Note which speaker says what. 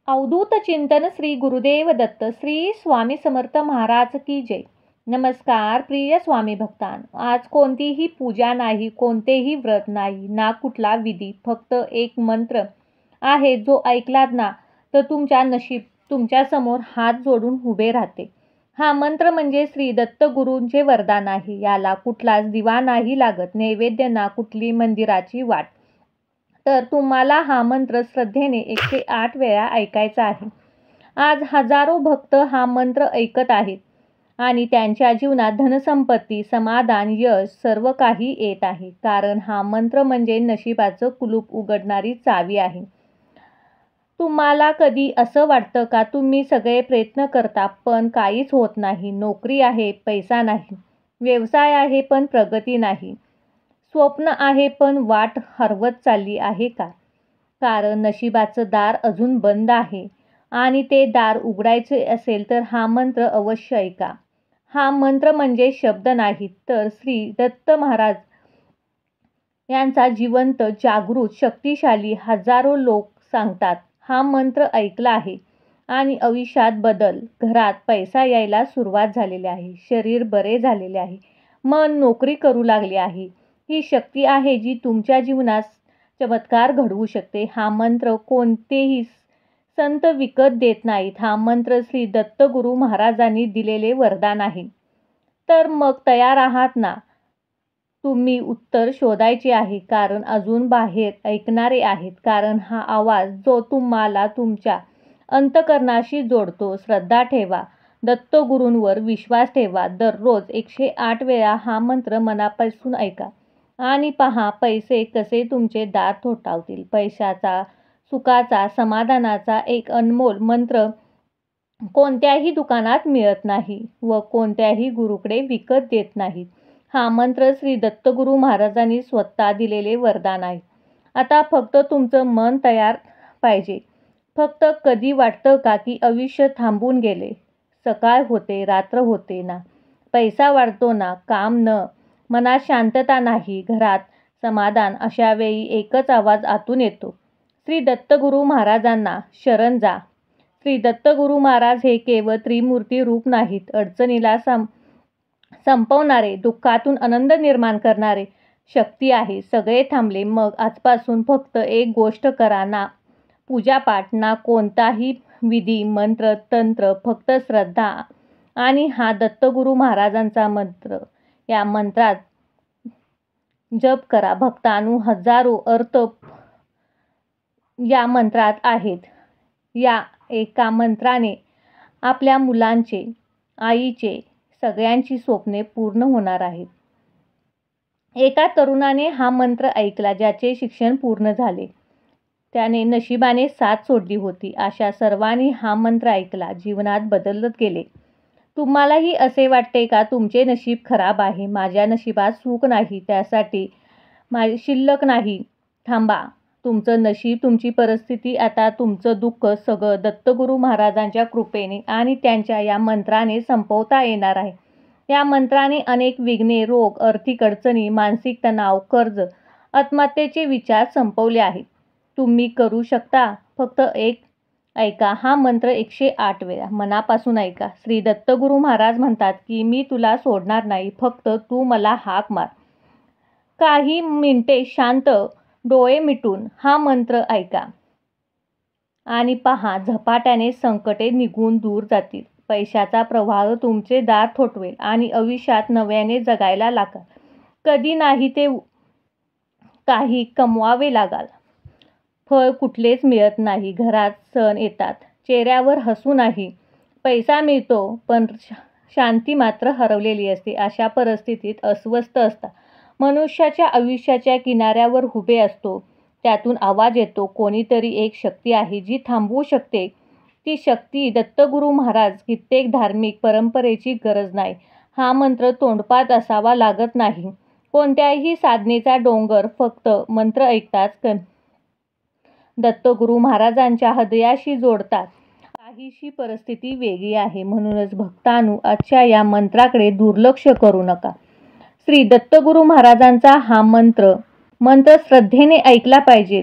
Speaker 1: अवधूत चिंतन श्री गुरुदेव दत्त श्री स्वामी समर्थ महाराज की जय। नमस्कार प्रिय स्वामी भक्तान, आज कोणतीही पूजा नाही, कोणतेही व्रत नाही ना कुठला विधी, फक्त एक मंत्र आहे जो ऐकलात ना तर तुमच्या नशीब तुमच्या समोर हात जोडून उभे राहते। हा मंत्र म्हणजे श्री दत्त गुरूंचे वरदान आहे। याला कुठलाच दिवा नाही लागत, नैवेद्य ना कुठली मंदिराची वाट। तर तुम्हाला हा मंत्र श्रद्धेने 108 वेळा ऐकायचा आहे। आज हजारो भक्त हा मंत्र ऐकत आहेत आणि त्यांच्या जीवनात धनसंपत्ती, समाधान, यश सर्व काही येत आहे। कारण हा मंत्र म्हणजे नशिबाचं कुलूप उघडणारी चावी आहे। तुम्हाला कधी असं वाटतं का तुम्ही सगळे प्रयत्न करता पण काहीच होत नाही? नोकरी आहे, पैसा नाही, व्यवसाय आहे पण प्रगती नाही, स्वप्न आहे पण वाट हरवत चालली आहे का? कारण नशिबाचं दार अजून बंद आहे आणि ते दार उघडायचे असेल तर हा मंत्र अवश्य ऐका। हा मंत्र म्हणजे शब्द नाहीत तर श्री दत्त महाराज यांचा जिवंत, जागृत, शक्तिशाली हजारो लोक सांगतात हा मंत्र ऐकला आहे आणि आयुष्यात बदल, घरात पैसा यायला सुरुवात झालेली आहे, शरीर बरे झालेले आहे, मन नोकरी करू लागले आहे। ही शक्ती आहे जी तुमच्या जीवनात चमत्कार घडवू शकते। हा मंत्र कोणतेही संत विकत देत नाहीत, हा मंत्र श्री दत्त गुरु महाराजांनी दिलेले वरदान आहे। तर मग तयार आहात ना? तुम्ही उत्तर शोधायचे आहे, कारण अजून बाहेर ऐकणारे आहेत। कारण हा आवाज जो तुम्हाला तुमच्या अंतःकरणाशी जोडतो। श्रद्धा ठेवा, दत्तगुरूंवर विश्वास ठेवा, दररोज 108 वेळा हा मंत्र मनापासून ऐका आणि पहा पैसे कसे तुमचे दार ठोठावतील। पैशाचा, सुखाचा, समाधानाचा एक अनमोल मंत्र कोणत्याही दुकानात मिळत नाही व कोणत्याही गुरुकडे विकत देत नाहीत। हा मंत्र श्री दत्तगुरू महाराजांनी स्वतः दिलेले वरदान आहे। आता फक्त तुमचं मन तयार पाहिजे। फक्त कधी वाटतं का की आयुष्य थांबून गेले? सकाळ होते, रात्र होते ना, पैसा वाढतो ना, काम न, मनात शांतता नाही, घरात समाधान। अशा वेळी एकच आवाज आतून येतो, श्री दत्तगुरू महाराजांना शरण जा। श्री दत्तगुरू महाराज हे केवळ त्रिमूर्ती रूप नाहीत, अडचणीला संपवणारे, दुःखातून आनंद निर्माण करणारे शक्ती आहे। सगळे थांबले मग आजपासून फक्त एक गोष्ट करा, ना पूजापाठ, ना कोणताही विधी, मंत्र, तंत्र, फक्त श्रद्धा आणि हा दत्तगुरू महाराजांचा मंत्र। या मंत्रात जप करा भक्तांनो, हजारो अर्थ या मंत्रात आहेत। या एका मंत्राने आपल्या मुलांचे, आईचे, सगळ्यांची स्वप्ने पूर्ण होणार आहेत। एका तरुणाने हा मंत्र ऐकला, ज्याचे शिक्षण पूर्ण झाले, त्याने नशिबाने साथ सोडली होती। अशा सर्वांनी हा मंत्र ऐकला, जीवनात बदलत गेले। तुम्हालाही असे वाटते का तुमचे नशीब खराब आहे? माझ्या नशिबात सुख नाही, त्यासाठी माझे शिल्लक नाही? थांबा, तुमचं नशीब, तुमची परिस्थिती, आता तुमचं दुःख सगळं दत्तगुरू महाराजांच्या कृपेने आणि त्यांच्या या मंत्राने संपवता येणार आहे। या मंत्राने अनेक विघ्ने, रोग, आर्थिक अडचणी, मानसिक तणाव, कर्ज, आत्महत्येचे विचार संपवले आहेत। तुम्ही करू शकता, फक्त एक ऐका हा मंत्र 108 वेळा मनापासून ऐका। श्री दत्तगुरू महाराज म्हणतात की मी तुला सोडणार नाही, फक्त तू मला हाक मार। काही मिनिटे शांत डोळे मिटून हा मंत्र ऐका आणि पहा, झपाट्याने संकटे निघून दूर जातील, पैशाचा प्रवाह तुमचे दार ठोठवेल आणि आयुष्यात नव्याने जगायला लागाल। कधी नाही ते काही कमवावे लागाल, फळ कुठलेच मिळत नाही, घरात सण येतात, चेहऱ्यावर हसू नाही, पैसा मिळतो पण शांती मात्र हरवलेली असते। अशा परिस्थितीत अस्वस्थ असता, मनुष्याच्या आयुष्याच्या किनाऱ्यावर उभे असतो, त्यातून आवाज येतो, कोणीतरी एक शक्ती आहे जी थांबवू शकते। ती शक्ती दत्तगुरू महाराज। कित्येक धार्मिक परंपरेची गरज नाही, हा मंत्र तोंडपाठ असावा लागत नाही, कोणत्याही साधनेचा डोंगर, फक्त मंत्र ऐकताच दत्तगुरू महाराजांच्या हृदयाशी जोडतात। काहीशी परिस्थिती वेगळी आहे, म्हणूनच भक्तांनो, आजच्या या मंत्राकडे दुर्लक्ष करू नका। श्री दत्तगुरू महाराजांचा हा मंत्र श्रद्धेने ऐकला पाहिजे।